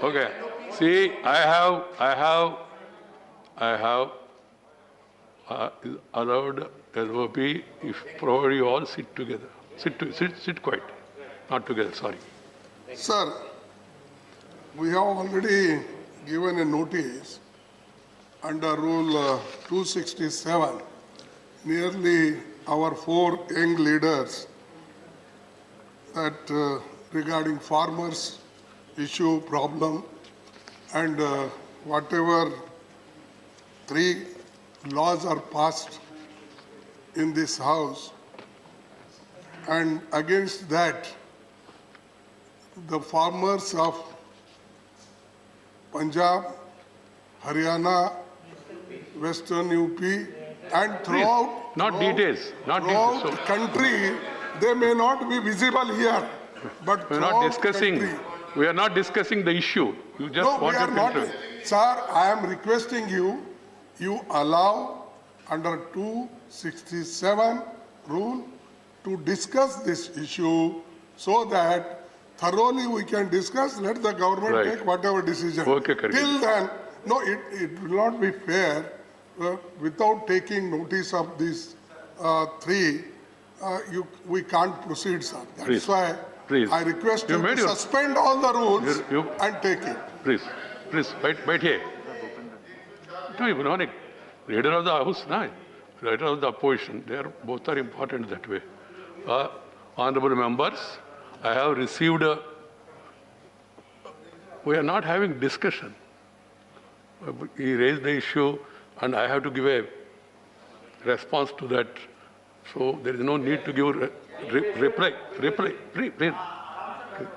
Okay. See, I have allowed LOP if provided you all sit together. Sit quiet. Not together, sorry. Sir, we have already given a notice under Rule 267. Nearly our 4 young leaders that regarding farmers issue problem and whatever 3 laws are passed in this house, and against that the farmers of Punjab, Haryana, Western UP and throughout Not details. throughout So country, they may not be visible here, but we are not throughout discussing. country. We are not discussing the issue. You just No, we wanted are to not. interrupt. Sir, I am requesting you allow under 267 rule to discuss this issue so that thoroughly we can discuss, let the government Right. take whatever decision. Okay, correct. Till then, no, it will not be fair without taking notice of these 3, we can't proceed, sir. That's Please. why Please. I request You you made to your- suspend all the rules You- and take it. Please, wait here. No, you know, leader of the house, no, leader of the opposition, they are both are important that way. Honorable members, I have received we are not having discussion. He raised the issue and I have to give a response to that. So there is no need to give reply.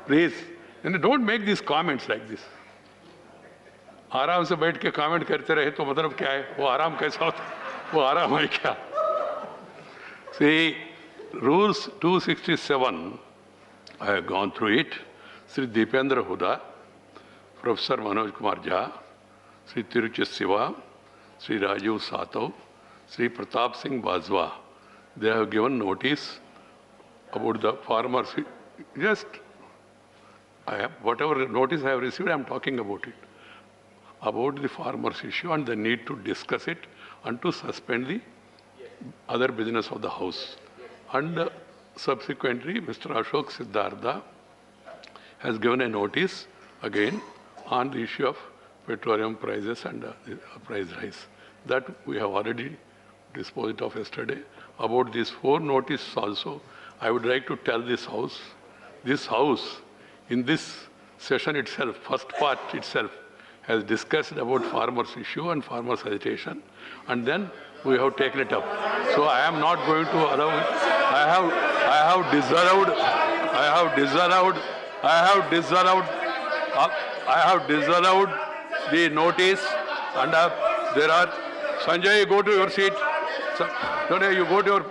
Please. And don't make these comments like this. आराम से बैठ के comment करते रहे तो मतलब क्या है? वो आराम कैसा होता है? वो आराम है क्या? See, rules 267, I have gone through it. Sri Deependra Huda, Professor Manoj Kumar Jha, Sri Tiruchit Siva, Sri Rajiv Satav, Sri Pratap Singh Bajwa, they have given notice about the farmers. Just, whatever notice I have received, I am talking about it. About the farmers issue and the need to discuss it and to suspend the other business of the house. And subsequently, Mr. Ashok Siddhartha has given a notice again on the issue of petroleum prices and the price rise. That we have already disposed of yesterday. About these 4 notices also, I would like to tell this house in this session itself, first part itself, has discussed about farmers issue and farmers agitation, and then we have taken it up. So I am not going to allow it. I have disallowed the notice, and there are Sanjay, you go to your seat. Sanjay, you go to your.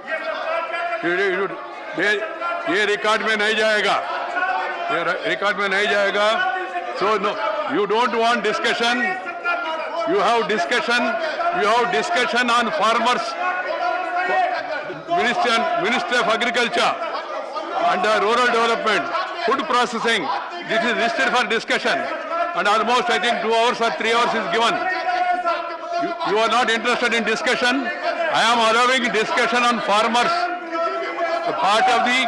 ये record में नहीं जाएगा. ये record में नहीं जाएगा. So no, you don't want discussion. You have discussion on farmers, Ministry of Agriculture and Rural Development, food processing. This is listed for discussion, and almost I think 2 hours or 3 hours is given. You are not interested in discussion. I am allowing discussion on farmers. A part of the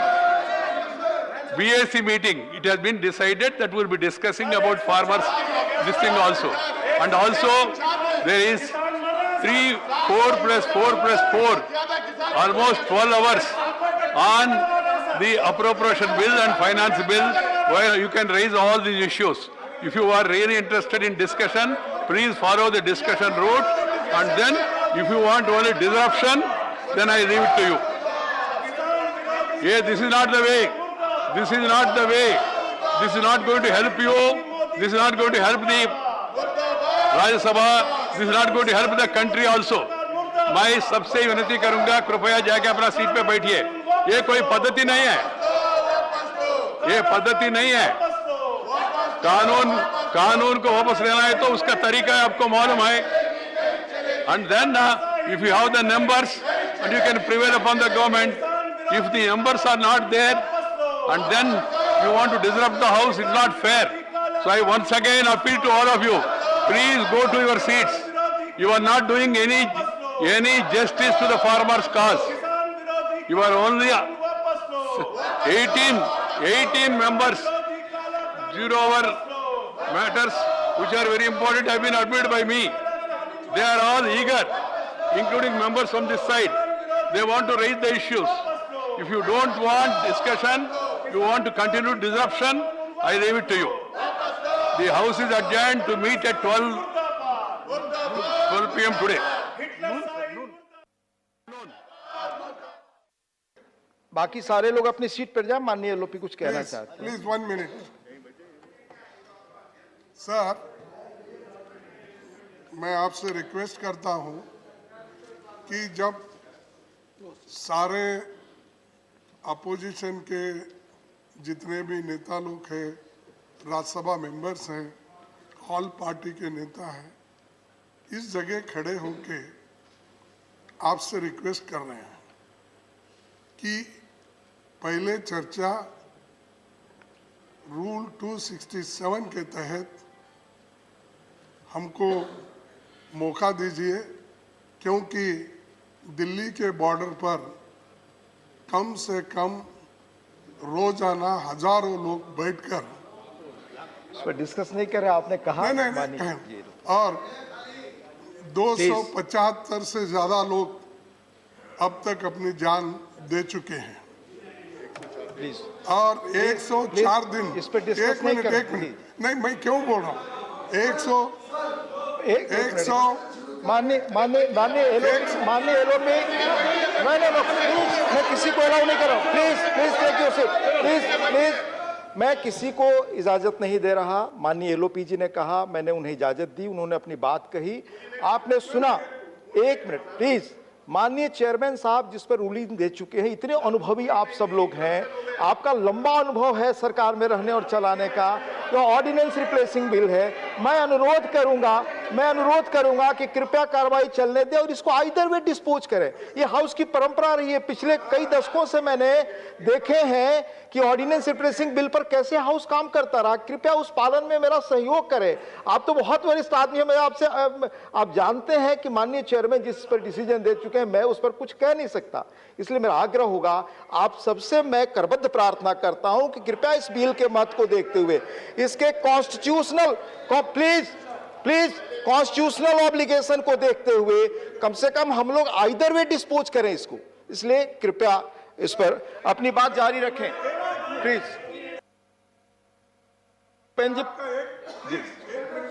BAC meeting, it has been decided that we will be discussing about farmers this thing also. And also there is 3, 4 plus 4 plus 4, almost 12 hours on the appropriation bill and finance bill where you can raise all these issues. If you are really interested in discussion, please follow the discussion route, and then if you want only disruption, then I leave it to you. Yeah, this is not the way. This is not the way. This is not going to help you. This is not going to help the Rajya Sabha. This is not going to help the country also. मैं सबसे विनती करूंगा, कृपया जाके अपना seat पे बैठिए. ये कोई पद्धति नहीं है. ये पद्धति नहीं है. कानून को वापस लेना है तो उसका तरीका है, आपको मालूम है. And then if you have the numbers and you can prevail upon the government, if the numbers are not there and then you want to disrupt the house, it's not fair. So I once again appeal to all of you, please go to your seats. You are not doing any justice to the farmers' cause. You are only 18 members, 0 over matters which are very important have been admitted by me. They are all eager, including members from this side. They want to raise the issues. If you don't want discussion, you want to continue disruption, I leave it to you. The House is adjourned to meet at 12 p.m. today. बाकी सारे लोग अपनी seat पर जाए। माननीय LOP कुछ कहना चाहते हैं। Please 1 minute. सर, मैं आपसे रिक्वेस्ट करता हूं कि जब सारे अपोजिशन के जितने भी नेता लोग हैं, राज्यसभा मेंबर्स हैं, ऑल पार्टी के नेता हैं, इस जगह खड़े होके आपसे रिक्वेस्ट कर रहे हैं कि पहले चर्चा रूल 267 के तहत हमको मौका दीजिए, क्योंकि दिल्ली के बॉर्डर पर कम से कम रोजाना हजारों लोग बैठकर इस पर डिस्कस नहीं कर रहे। आपने कहा नहीं, और 275 से ज्यादा लोग अब तक अपनी जान दे चुके हैं प्लीज। और 104 दिन इस पर डिस्कस नहीं कर रहे। नहीं, मैं क्यों बोल रहा हूँ? 100 माननीय एलओपी मैं किसी को अलाउ नहीं कर रहा हूँ। Please take your seat. Please मैं किसी को इजाजत नहीं दे रहा। माननीय एलओपी जी ने कहा, मैंने उन्हें इजाजत दी, उन्होंने अपनी बात कही, आपने सुना। 1 मिनट प्लीज। माननीय चेयरमैन साहब जिस पर रूलिंग दे चुके हैं, इतने अनुभवी आप सब लोग हैं, आपका लंबा अनुभव है सरकार में रहने और चलाने का, तो ऑर्डिनेंस रिप्लेसिंग बिल है। मैं अनुरोध करूंगा कि कृपया कार्रवाई चलने दें और इसको आइदर वे डिस्पोज करें। ये हाउस की परंपरा रही है, पिछले कई दशकों से मैंने देखे हैं कि ऑर्डिनेंस रिप्लेसिंग बिल पर कैसे हाउस काम करता रहा। कृपया उस पालन में मेरा सहयोग करें। आप तो बहुत वरिष्ठ आदमी हैं, मैं आपसे आप जानते हैं कि माननीय चेयरमैन जिस पर डिसीजन दे चुके हैं, मैं उस पर कुछ कह नहीं सकता। इसलिए मेरा आग्रह होगा आप सबसे, मैं करबद्ध प्रार्थना करता हूं कि कृपया इस बिल के मत को देखते हुए इसके कॉन्स्टिट्यूशनल कॉन्स्टिट्यूशनल ऑब्लिगेशन को देखते हुए कम से कम हम लोग आइदर वे डिस्पोज करें इसको। इसलिए कृपया इस पर अपनी बात जारी रखें प्लीज।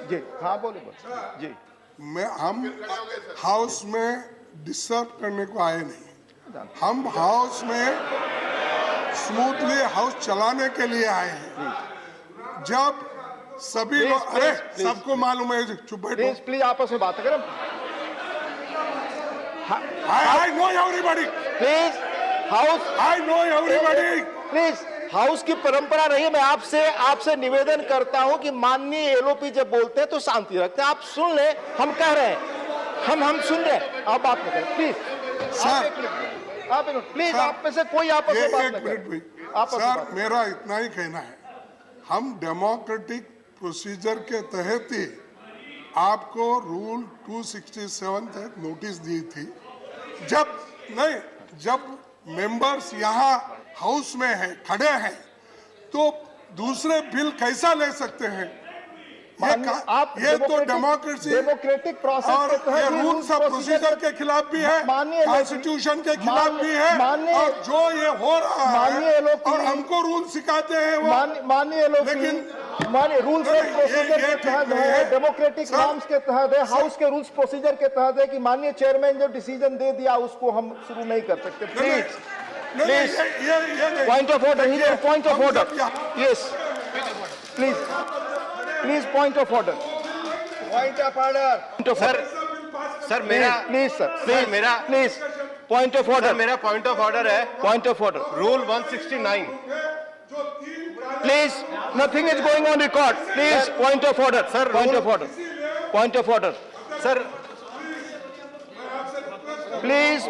जी हाँ बोले जी। हम हाउस में डिस्टर्ब करने को आए नहीं, हम हाउस में स्मूथली हाउस चलाने के लिए आए हैं। जब सभी लोग, अरे सबको मालूम है, चुप बैठो प्लीज आपस में बात करें। I know everybody. Please house, I know everybody. Please house की परंपरा रही है। मैं आपसे निवेदन करता हूं कि माननीय एलओपी जब बोलते हैं तो शांति रखते हैं। आप सुन ले, हम कह रहे हैं, हम सुन रहे हैं, आप बात न करें प्लीज। सर आप प्लीज, आप में से कोई आपस में बात न करे। सर मेरा इतना ही कहना है, हम डेमोक्रेटिक प्रोसीजर के तहत ही आपको रूल 267 तहत नोटिस दी थी। जब मेंबर्स यहाँ हाउस में हैं, खड़े हैं, तो दूसरे बिल कैसा ले सकते हैं? ये तो डेमोक्रेटिक प्रोसेस और ये रूल्स ऑफ प्रोसीजर के खिलाफ भी है, कॉन्स्टिट्यूशन के खिलाफ भी है, और जो ये हो रहा है और हमको रूल सिखाते हैं वो, माननीय लेकिन रूल्स ऑफ प्रोसीजर के तहत है, डेमोक्रेटिक नॉर्म्स के तहत है, हाउस के रूल्स प्रोसीजर के तहत है कि माननीय चेयरमैन जो डिसीजन दे दिया उसको हम शुरू नहीं कर सकते। Please point of order, point of order, yes please point of order, sir मेरा प्लीज पॉइंट ऑफ ऑर्डर, मेरा पॉइंट ऑफ ऑर्डर है, point of order, rule 169। Please nothing is going on record, please point of order sir, point of order, point of order sir, please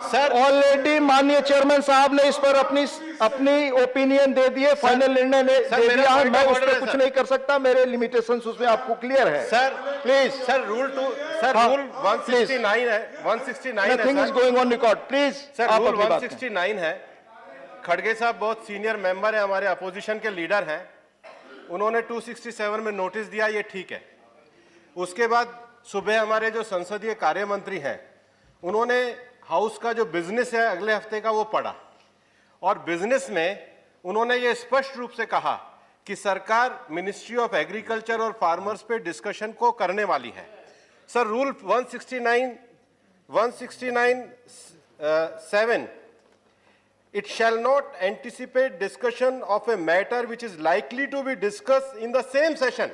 sir, already माननीय chairman साहब ने इस पर अपनी अपनी opinion दे दिए, फाइनल निर्णय दे मेरा दिया है, point मैं of उस order पर है, कुछ सर। नहीं कर सकता, मेरे लिमिटेशंस उसमें आपको क्लियर है। सर प्लीज सर रूल हाँ, 169 है, 169 है nothing is sir. Going on record, please sir आप रूल अपनी बात करें। 169 है। खड़गे साहब बहुत सीनियर मेंबर है, हमारे अपोजिशन के लीडर हैं, उन्होंने 267 में नोटिस दिया, ये ठीक है। उसके बाद सुबह हमारे जो संसदीय कार्य मंत्री हैं, उन्होंने हाउस का जो बिजनेस है अगले हफ्ते का वो पढ़ा, और बिजनेस में उन्होंने ये स्पष्ट रूप से कहा कि सरकार मिनिस्ट्री ऑफ एग्रीकल्चर और फार्मर्स पे डिस्कशन को करने वाली है। Sir rule 169(7) it shall not anticipate discussion of a matter which is likely to be discussed in the same session।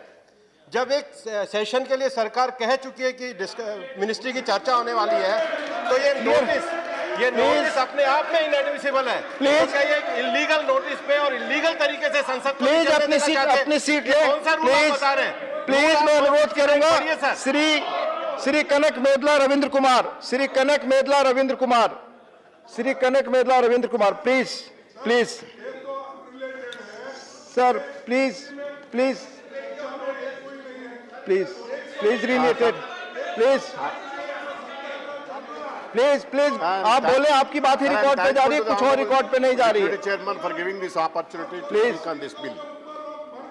जब एक सेशन के लिए सरकार कह चुकी है कि मिनिस्ट्री की चर्चा होने वाली है, तो ये नोटिस अपने आप में इनएडमिसिबल है। Please। तो क्या ये इलीगल नोटिस पे और इलीगल तरीके से संसद को प्लीज चलने अपनी देना सीट चाहते हैं? अपनी सीट ये ले, कौन सा रूल आप प्लीज बता रहे हैं? प्लीज रूल मैं आप अनुरोध करूंगा, पढ़िए sir. Shri Kanak Medla Ravindra Kumar, Shri Kanak Medla Ravindra Kumar, Shri Kanak Medla Ravindra Kumar, please please sir, please please please please related, please please please आप बोले, आपकी बात ही रिकॉर्ड पे जा रही है, कुछ और रिकॉर्ड पे नहीं जा रही है। Chairman for giving this opportunity to Please. speak on this bill.